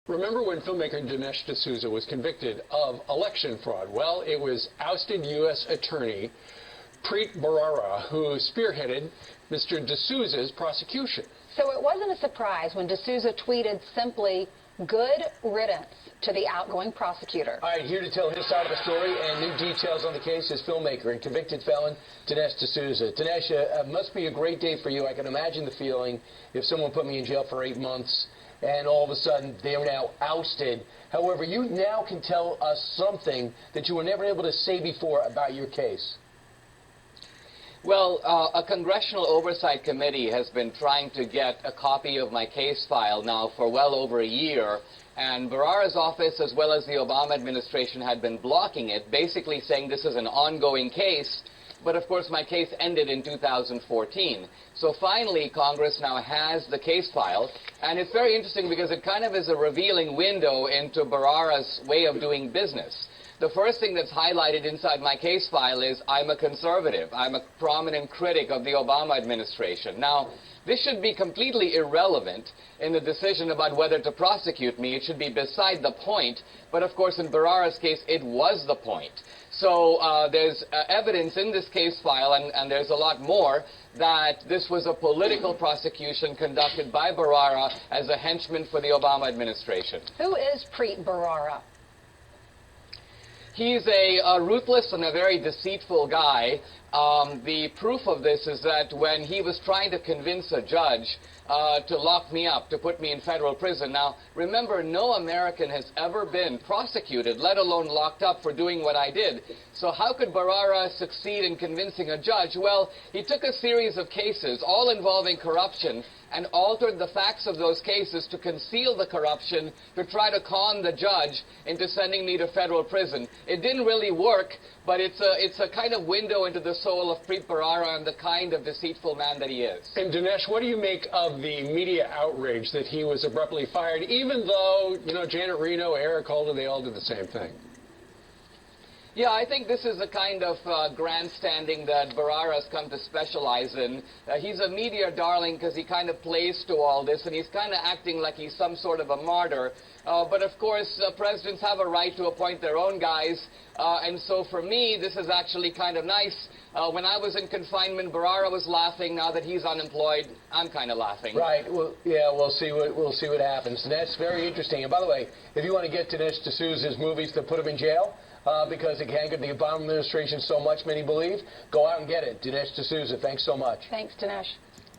Remember when filmmaker Dinesh D'Souza was convicted of election fraud? Well, it was ousted U.S. Attorney Preet Bharara who spearheaded Mr. D'Souza's prosecution. So it wasn't a surprise when D'Souza tweeted simply, "Good riddance" to the outgoing prosecutor. All right, here to tell his side of the story and new details on the case is filmmaker and convicted felon Dinesh D'Souza. Dinesh, it must be a great day for you. I can imagine the feeling if someone put me in jail for 8 months and all of a sudden they are now ousted. However, you now can tell us something that you were never able to say before about your case. Well, a congressional oversight committee has been trying to get a copy of my case file now for well over a year, and Bharara's office as well as the Obama administration had been blocking it, basically saying this is an ongoing case. But of course my case ended in 2014. So finally Congress now has the case file, and it's very interesting because it kind of is a revealing window into Bharara's way of doing business. The first thing that's highlighted inside my case file is I'm a conservative. I'm a prominent critic of the Obama administration. Now, this should be completely irrelevant in the decision about whether to prosecute me. It should be beside the point. But of course, in Bharara's case, it was the point. So there's evidence in this case file, and there's a lot more, that this was a political prosecution conducted by Bharara as a henchman for the Obama administration. Who is Preet Bharara? He's a ruthless and a very deceitful guy. The proof of this is that when he was trying to convince a judge to lock me up, to put me in federal prison. Now, remember, no American has ever been prosecuted, let alone locked up for doing what I did. So how could Bharara succeed in convincing a judge? Well, he took a series of cases, all involving corruption, and altered the facts of those cases to conceal the corruption, to try to con the judge into sending me to federal prison. It didn't really work, but it's a kind of window into the soul of Preet Bharara and the kind of deceitful man that he is. And Dinesh, what do you make of the media outrage that he was abruptly fired, even though, you know, Janet Reno, Eric Holder, they all did the same thing? Yeah, I think this is a kind of grandstanding that Bharara's come to specialize in. He's a media darling because he kind of plays to all this, and he's kind of acting like he's some sort of a martyr. But of course, presidents have a right to appoint their own guys, and so for me, this is actually kind of nice. When I was in confinement, Bharara was laughing. Now that he's unemployed, I'm kind of laughing. Right. Well, yeah, we'll see what happens. And that's very interesting. And by the way, if you want to get Dinesh D'Souza's movies to put him in jail, because it angered the Obama administration so much, many believe, go out and get it. Dinesh D'Souza, thanks so much. Thanks, Dinesh.